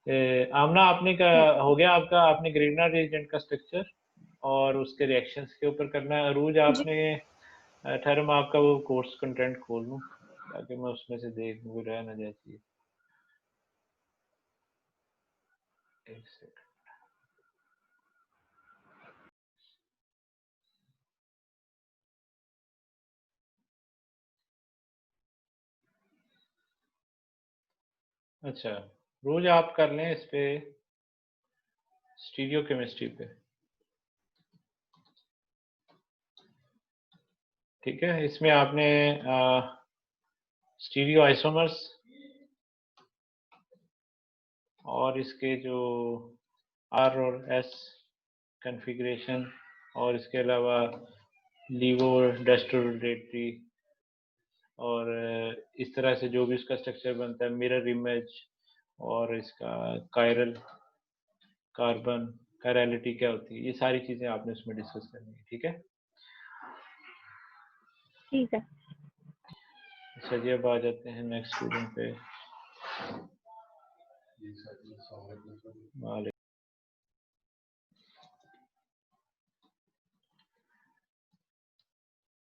आमना आपने का हो गया आपका, आपने ग्रीनर रिएजेंट का स्ट्रक्चर और उसके रिएक्शंस के ऊपर करना है। अरूज जी आपने ठहरो मैं आपका वो कोर्स कंटेंट खोल लूँ ताकि मैं उसमें से देख लूँ, रह ना जाए चीज़। एक सेकंड। अच्छा, रोज आप कर लें इस पे स्टीरियो केमिस्ट्री पे, ठीक है। इसमें आपने स्टीरियो आइसोमर्स और इसके जो आर और एस कॉन्फ़िगरेशन और इसके अलावा लीवो डेस्टोरेटरी और इस तरह से जो भी इसका स्ट्रक्चर बनता है, मिरर इमेज और इसका कायरल कार्बन कायरलिटी क्या होती है, ये सारी चीजें आपने उसमें डिस्कस करनी है, ठीक है। ठीक है। अच्छा जी, अब आ जाते हैं नेक्स्ट स्टूडेंट पे।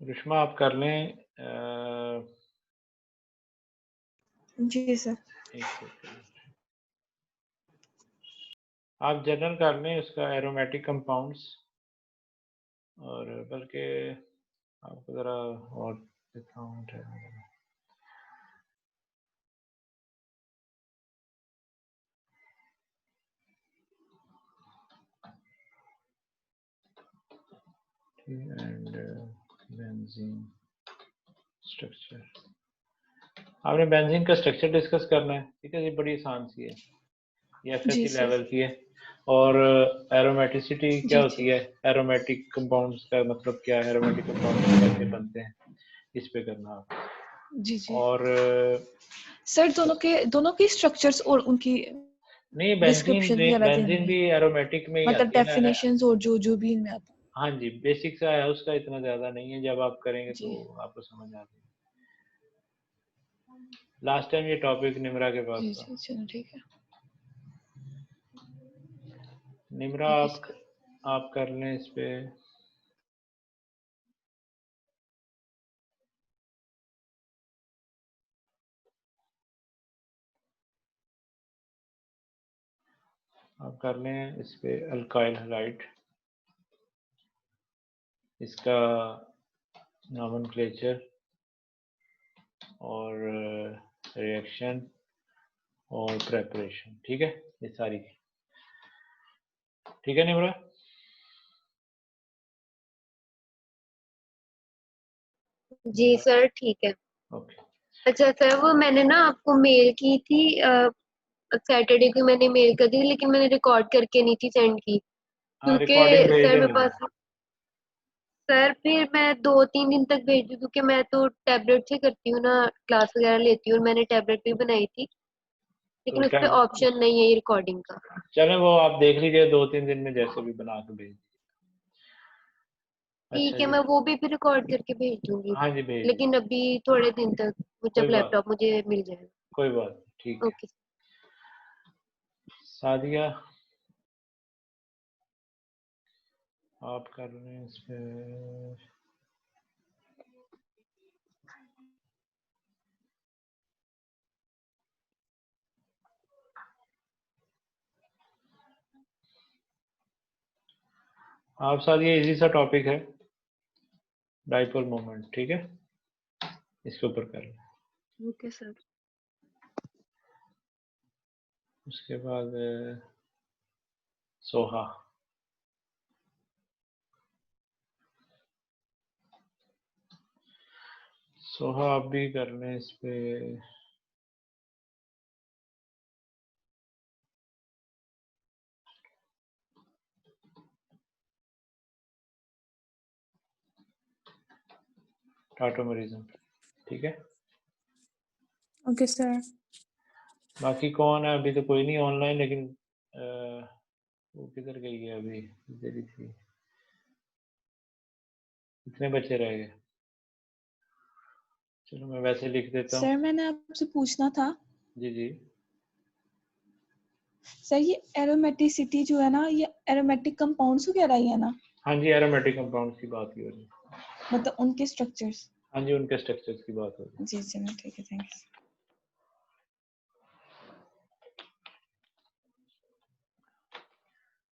रुश्मा आप कर लें जी सर। एक सेकंड, आप जनरल कर लें उसका एरोमेटिक कंपाउंड्स, और बल्कि आपको ज़रा और देता हूँ। एंड बेंजीन स्ट्रक्चर, आपने बेंजीन का स्ट्रक्चर डिस्कस करना है, ठीक है। ये बड़ी आसान सी है, ये जी एफएससी सर। लेवल की है। और एरोमेटिसिटी क्या जी होती जी है, एरोमेटिक कंपाउंड्स का मतलब क्या है, एरोमेटिक कंपाउंड्स कैसे बनते हैं, इस पे करना आप। जी जी और सर दोनों की स्ट्रक्चर्स और उनकी नहीं, बेंजीन डिस्क्रिप्शन वगैरह देनी बेंजीन है, भी एरोमेटिक में ही मतलब आती है ना। डेफिनेशंस और जो भी इनमें आता हाँ जी, बेसिक सा है उसका, इतना ज्यादा नहीं है, जब आप करेंगे है। तो जी आपको समझ आ जाएगा। लास्ट टाइम ये टॉपिक निम्रा के पास जी था। जी चलो ठीक है। निम्रा ओके आप सर। आप कर लें इस पे। आप कर लें इस पे अल्काइल हैलाइड, इसका नॉमेनक्लेचर और रिएक्शन और प्रेपरेशन, ठीक है। ये सारी, ठीक है निम्रा। जी सर ठीक है। ओके। अच्छा सर, वो मैंने ना आपको मेल की थी, सैटरडे को मैंने मेल कर दी, लेकिन मैंने रिकॉर्ड करके नहीं थी सेंड की, हाँ, क्योंकि रिकॉर्डिंग भेज सर दें मेरे मुझे। पास। सर फिर मैं 2-3 दिन तक भेज दूँ, क्योंकि मैं तो टैबलेट से करती हूँ ना, क्लास वगैरह लेती हूँ, और मैंने टैबलेट भी बनाई थी, तो लेकिन उस क्या, पर ऑप्शन नहीं है ये रिकॉर्डिंग का। चलें वो आप देख लीजिए, 2-3 दिन में जैसे भी बना के भेज। अच्छा ठीक है, जी, मैं वो भी फिर रिकॉर्ड करके भेज दूंगी, हाँ जी भेज लेकिन दीजिए। अभी थोड़े दिन तक कोई जब बात, लैपटॉप मुझे मिल जाएगा। कोई बात नहीं, ठीक है। ओके। सादिया आप कर रहे हैं इस पे। आप सादिया इजी सा टॉपिक है, डाइपोल मोमेंट, ठीक है, इसके ऊपर कर लें। Okay sir. उसके बाद सोहा, सोहा आप भी कर लें इस पे। टाटोमरिज्म, ठीक है। Okay sir. बाकी कौन है, अभी तो कोई नहीं ऑनलाइन, लेकिन वो किधर गई है, अभी इधर ही थी। कितने बच्चे रह गए, चलो मैं वैसे लिख देता हूँ। सर मैंने आपसे पूछना था, जी जी। सर ये एरोमेटिसिटी जो है ना, ये एरोमेटिक कंपाउंड्स वगैरह ही है ना, हाँ जी, एरोमेटिक कंपाउंड्स की बात हो रही है। मतलब उनके स्ट्रक्चर्स। हाँ जी, उनके स्ट्रक्चर्स की बात हो रही है। जी चलो ठीक है, थैंक्स।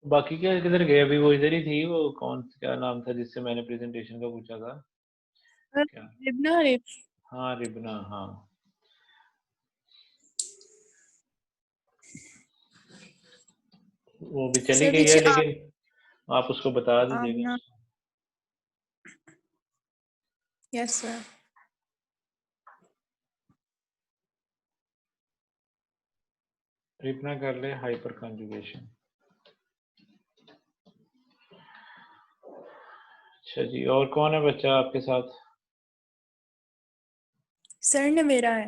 बाकी क्या किधर गए अभी? वो इधर ही थी, वो कौन क्या नाम था जिससे मैंने प्रेजेंटेशन का पूछा था? क्या? रिबना रिब। हाँ, रिबना, हाँ। वो भी चली सर गई है, पीछे लेकिन आप उसको बता दीजिएगा। आमना। Yes sir. रिबना कर ले हाइपर कंजुगेशन। अच्छा जी, और कौन है बच्चा आपके साथ? सर नवेरा है।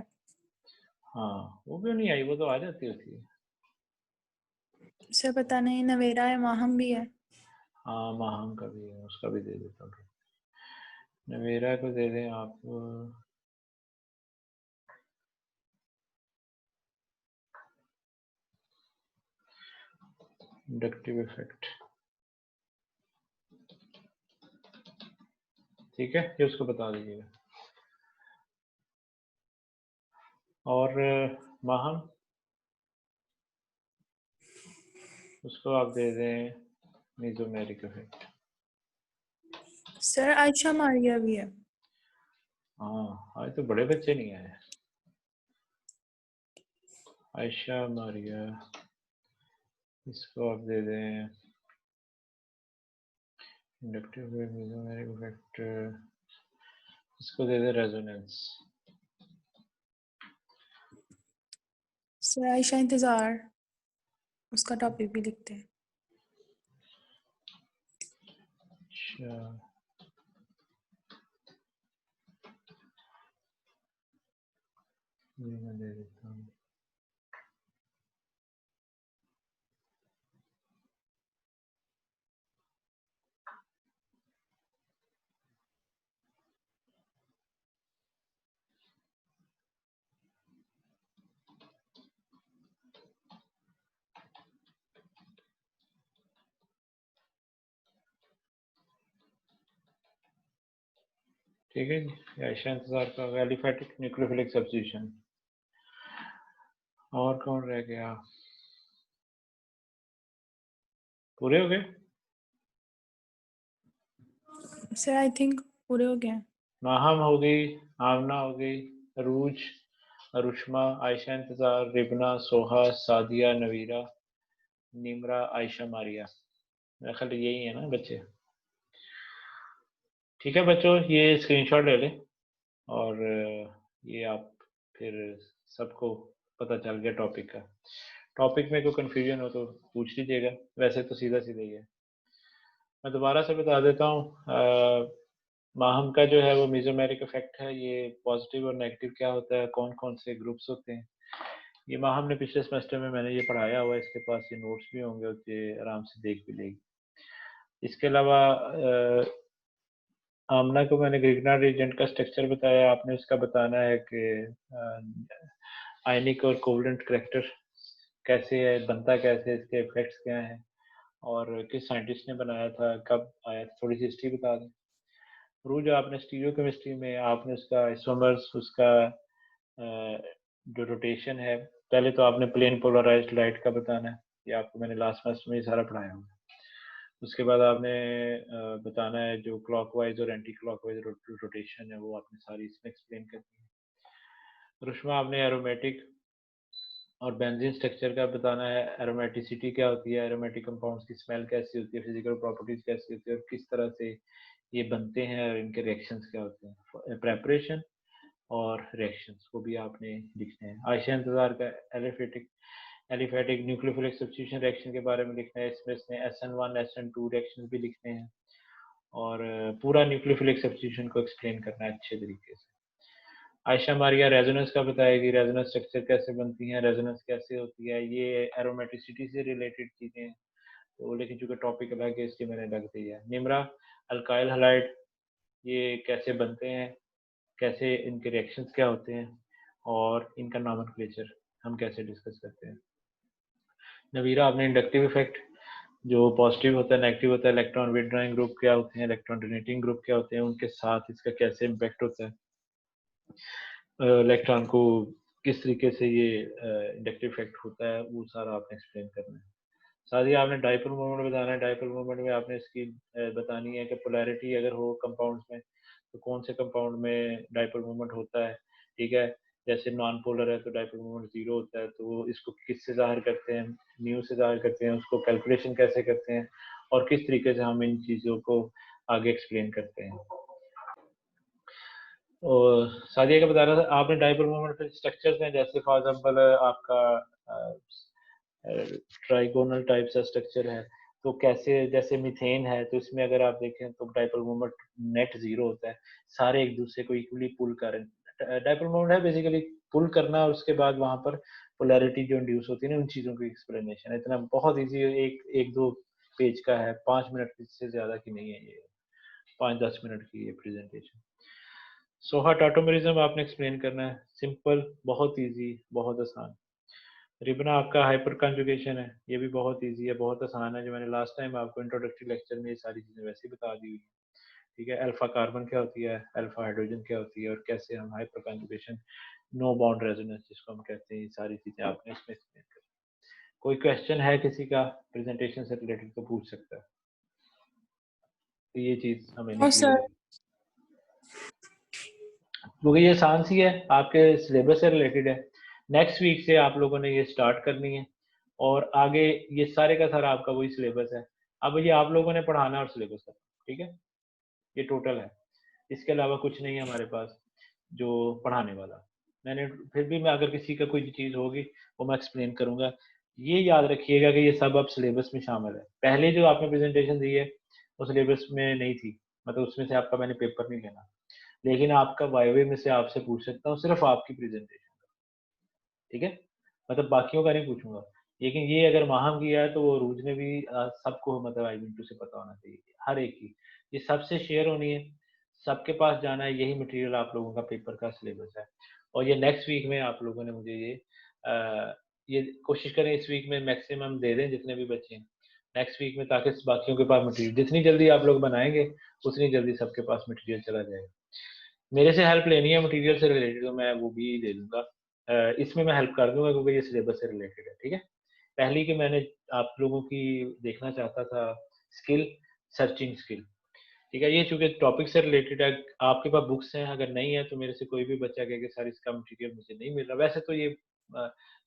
हाँ, वो भी नहीं आई, वो तो आ जाती होती है। सर पता नहीं, नवेरा है, माहम भी है। हाँ, माहम का भी है, उसका भी दे देता हूँ। नवेरा को दे दें आप। इंडक्टिव इफेक्ट, ठीक है, ये उसको बता दीजिएगा। और माहम, उसको आप दे दें mesomeric effect. Sir Ayesha Maria भी है। हाँ, आज तो बड़े बच्चे नहीं आए। आयशा मारिया, इसको आप दे दें इंडक्टिव मेसोमेरिक इफेक्ट, इसको दे दें रेजोनेंस। सर आयशा इंतजार, उसका टॉपिक भी लिखते हैं। अच्छा, ये मैं दे देता हूँ। ठीक है जी, आयशा इंतजार का एलिफेटिक न्यूक्लियोफिलिक सब्स्टिट्यूशन। और कौन रह गया? पूरे हो गए? सर आई थिंक पूरे हो गए हैं। माहम हो गई, आमना हो गई, अरूज, अरुष्मा, आयशा इंतजार, रिबना, सोहा, सादिया, नवीरा, निमरा, आयशा मारिया। मेरा ख्याल यही है ना बच्चे? ठीक है बच्चों, ये स्क्रीनशॉट ले लें और ये आप फिर सबको पता चल गया टॉपिक का। टॉपिक में कोई कंफ्यूजन हो तो पूछ लीजिएगा, वैसे तो सीधा सीधा ही है। मैं दोबारा से बता देता हूँ, माहम का जो है वो मेसोमेरिक इफेक्ट है। ये पॉजिटिव और नेगेटिव क्या होता है, कौन कौन से ग्रुप्स होते हैं, ये माहम ने पिछले सेमेस्टर में मैंने ये पढ़ाया हुआ है, इसके पास ये नोट्स भी होंगे, उसके आराम से देख भी लेगी। इसके अलावा आमना को मैंने ग्रिग्नार्ड एजेंट का स्ट्रक्चर बताया, आपने उसका बताना है कि आयनिक और कोवलेंट करैक्टर कैसे है, बनता कैसे है, इसके इफेक्ट्स क्या हैं और किस साइंटिस्ट ने बनाया था, कब आया था, थोड़ी सी हिस्ट्री बता दें। रूज, आपने स्टीरियो केमिस्ट्री में आपने उसका आइसोमर्स, उसका जो रोटेशन है, पहले तो आपने प्लेन पोलराइज्ड लाइट का बताना है, ये आपको मैंने लास्ट सेमेस्टर में सारा पढ़ाया हुआ है। उसके बाद आपने बताना है जो क्लॉकवाइज और एंटी क्लॉकवाइज रोटेशन है, वो आपने सारी इसमें एक्सप्लेन करनी है। रुश्मा, आपने एरोमेटिक और बेंजीन स्ट्रक्चर का बताना है, एरोमेटिसिटी क्या होती है, एरोमेटिक कंपाउंड्स की स्मेल कैसी होती है, फिजिकल प्रॉपर्टीज कैसी होती है और किस तरह से ये बनते हैं और इनके रिएक्शंस क्या होते हैं, प्रेपरेशन और रिएक्शंस को भी आपने लिखना है। आयशा इंतजार का एलिफेटिक न्यूक्लियोफिलिक सब्स्टिट्यूशन रिएक्शन के बारे में लिखना है, इसमें इसने SN1 SN2 रिएक्शंस भी लिखने हैं और पूरा न्यूक्लियोफिलिक सब्स्टिट्यूशन को एक्सप्लेन करना है अच्छे तरीके से। आयशा मारिया रेजोनेंस का बताएगी, रेजोनेंस स्ट्रक्चर कैसे बनती है, रेजोनेंस कैसे होती है, ये एरोमेटिसिटी से रिलेटेड चीजें हैं, तो लेकिन चूंकि टॉपिक अलग है इसलिए मैंने अलग दिया है। निमरा, अल्काइल हलाइड ये कैसे बनते हैं, कैसे इनके रिएक्शंस क्या होते हैं और इनका नॉमेनक्लेचर हम कैसे डिस्कस करते हैं। नवीरा, आपने इंडक्टिव इफेक्ट जो पॉजिटिव होता है, नेगेटिव होता है, इलेक्ट्रॉन विथड्रॉइंग ग्रुप क्या होते हैं, इलेक्ट्रॉन डोनेटिंग ग्रुप क्या होते हैं, उनके साथ इसका कैसे इम्पैक्ट होता है, इलेक्ट्रॉन को किस तरीके से ये इंडक्टिव इफेक्ट होता है, वो सारा आपने एक्सप्लेन करना है। साथ ही आपने डाइपोल मोमेंट बताना है। डाइपोल मोमेंट में आपने इसकी बतानी है कि पोलैरिटी अगर हो कंपाउंड्स में तो कौन से कंपाउंड में डाइपोल मोमेंट होता है, ठीक है। जैसे नॉन पोलर है तो डाइपोल मोमेंट 0 होता है, तो इसको किससे जाहिर करते हैं, न्यू से जाहिर करते हैं, उसको कैलकुलेशन कैसे करते हैं और किस तरीके से हम इन चीज़ों को आगे एक्सप्लेन करते हैं। और सादिया का बता रहा था आपने डाइपोल मोमेंट के स्ट्रक्चर्स हैं, जैसे फॉर एग्जांपल आपका ट्राइगोनल टाइप सा स्ट्रक्चर है, तो कैसे, जैसे मीथेन है तो इसमें अगर आप देखें तो डाइपोल मोमेंट नेट 0 होता है, सारे एक दूसरे को इक्वली पुल कर रहे हैं। डाइपोल मोमेंट है बेसिकली पुल करना, और उसके बाद वहां पर पोलैरिटी जो इंड्यूस होती है ना, उन चीजों की एक्सप्लेनेशन है। इतना बहुत इजी, एक दो पेज का है, 5 मिनट से ज्यादा की नहीं है ये, 5-10 मिनट की ये प्रेजेंटेशन। सोहा ऑटोमेरिज्म आपने एक्सप्लेन करना है, सिंपल, बहुत इजी, बहुत आसान। रिबना आपका हाइपर कंजुगेशन है, ये भी बहुत इजी है, बहुत आसान है, जो मैंने लास्ट टाइम आपको इंट्रोडक्टरी लेक्चर में ये सारी चीजें वैसे ही बता दी हुई है, ठीक है। अल्फा कार्बन क्या होती है, अल्फा हाइड्रोजन क्या होती है, और कैसे हम hyper conjugation, no bond resonance जिसको हम कहते हैं, ये सारी चीजें आपने इसमें एक्सप्लेन कर। कोई क्वेश्चन है किसी का प्रेजेंटेशन से रिलेटेड तो पूछ सकता है, तो ये चीज हमें नहीं और क्लियर सर है क्योंकि ये आसान सी है, आपके सिलेबस से रिलेटेड है। नेक्स्ट वीक से आप लोगों ने ये स्टार्ट करनी है, और आगे ये सारे का सारा आपका वही सिलेबस है। अब ये आप लोगों ने पढ़ाना और सिलेबस करना, ठीक है, ये टोटल है, इसके अलावा कुछ नहीं है हमारे पास जो पढ़ाने वाला। मैंने फिर भी, मैं अगर किसी का कोई चीज़ होगी वो मैं एक्सप्लेन करूंगा। ये याद रखिएगा कि ये सब अब सिलेबस में शामिल है। पहले जो आपने प्रेजेंटेशन दी है वो सिलेबस में नहीं थी, मतलब उसमें से आपका मैंने पेपर नहीं लेना, लेकिन आपका वाइवे में से आपसे पूछ सकता हूँ सिर्फ आपकी प्रेजेंटेशन, ठीक है, मतलब बाकियों का नहीं पूछूंगा। लेकिन ये अगर माहम किया है तो वो रूज ने भी सबको, मतलब आई टू से पता होना चाहिए हर एक की, ये सबसे शेयर होनी है, सबके पास जाना है, यही मटेरियल आप लोगों का पेपर का सिलेबस है। और ये नेक्स्ट वीक में आप लोगों ने मुझे ये कोशिश करें इस वीक में मैक्सिमम दे दें जितने भी बच्चे हैं नेक्स्ट वीक में, ताकि बाकियों के पास मटेरियल जितनी जल्दी आप लोग बनाएंगे उतनी जल्दी सबके पास मटेरियल चला जाएगा। मेरे से हेल्प लेनी है मटेरियल से रिलेटेड तो मैं वो भी दे दूंगा, इसमें मैं हेल्प कर दूंगा क्योंकि ये सिलेबस से रिलेटेड है, ठीक है। पहली कि मैंने आप लोगों की देखना चाहता था स्किल, सर्चिंग स्किल, ठीक है। ये चूंकि टॉपिक से रिलेटेड है, आपके पास बुक्स हैं, अगर नहीं है तो मेरे से कोई भी बच्चा कहे कि सर इसका मटेरियल मुझे नहीं मिल रहा, वैसे तो ये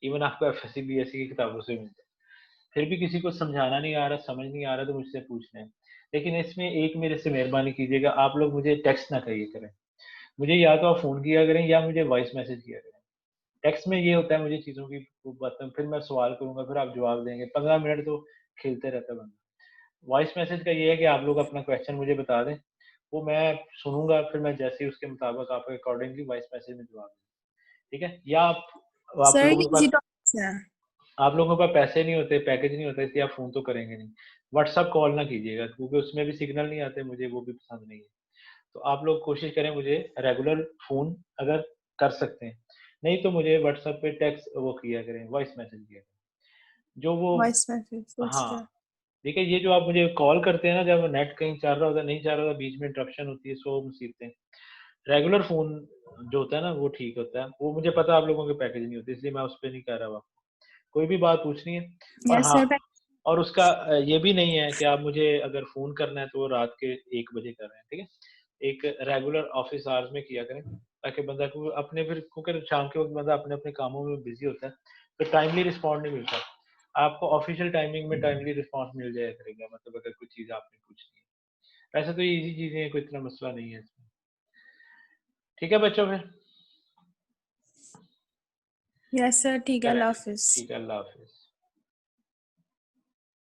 इवन आपको एफएससी बीएससी की किताबों से मिलता है, फिर भी किसी को समझाना नहीं आ रहा, समझ नहीं आ रहा तो मुझसे पूछना है। लेकिन इसमें एक मेरे से मेहरबानी कीजिएगा, आप लोग मुझे टेक्स्ट ना करिए करें, मुझे या तो आप फोन किया करें या मुझे वॉइस मैसेज किया करें। टेक्स्ट में ये होता है, मुझे चीज़ों की बातें, फिर मैं सवाल करूंगा, फिर आप जवाब देंगे, 15 मिनट तो खेलते रहता है बंदा। वॉइस मैसेज का ये है कि आप लोग अपना क्वेश्चन मुझे बता दें, वो मैं सुनूंगा, फिर मैं जैसे ही उसके मुताबिक आपके अकॉर्डिंगली वॉइस मैसेज में जवाब दूंगा, ठीक है। या आप सर ये लोगों के इजी पास, टॉपिक्स है। आप लोगों के पास पैसे नहीं होते, पैकेज नहीं होता, इसलिए आप फोन तो करेंगे नहीं। व्हाट्सअप कॉल ना कीजिएगा क्योंकि उसमें भी सिग्नल नहीं आते, मुझे वो भी पसंद नहीं है। तो आप लोग कोशिश करें मुझे रेगुलर फोन अगर कर सकते हैं, नहीं तो मुझे व्हाट्सएप पे टेक्स्ट वो किया करें, वॉइस मैसेज किया करें जो वो। वॉइस मैसेज हाँ, अच्छा। देखिए ये जो आप मुझे कॉल करते हैं ना, जब नेट कहीं चल रहा होता है, नहीं चल रहा होता, बीच में इंटरप्शन होती है, सो मुसीबतें। रेगुलर फोन जो होता है ना वो ठीक होता है, वो मुझे पता है आप लोगों के पैकेज नहीं होते, इसलिए मैं उस पर नहीं कह रहा हूँ। कोई भी बात पूछनी है, और यस हाँ, सर। और उसका ये भी नहीं है कि आप मुझे अगर फोन करना है तो वो रात के 1 बजे कर रहे हैं, ठीक है। एक रेगुलर ऑफिस आवर्स में किया करें, ताकि बंदा को अपने, फिर क्योंकि शाम के वक्त बंदा अपने अपने कामों में बिजी होता है, तो टाइमली रिस्पॉन्ड नहीं मिलता। आपको ऑफिशियल टाइमिंग में टाइमली रिस्पॉन्स मिल जाया करेगा, मतलब अगर कोई चीज़ आपने पूछनी है। वैसे तो ये इजी चीज़ें हैं, कोई इतना मसला नहीं है इसमें, ठीक है बच्चों। फिर यस सर ठीक है, चलें, अल्लाह हाफिज। ठीक है, अल्लाह हाफिज।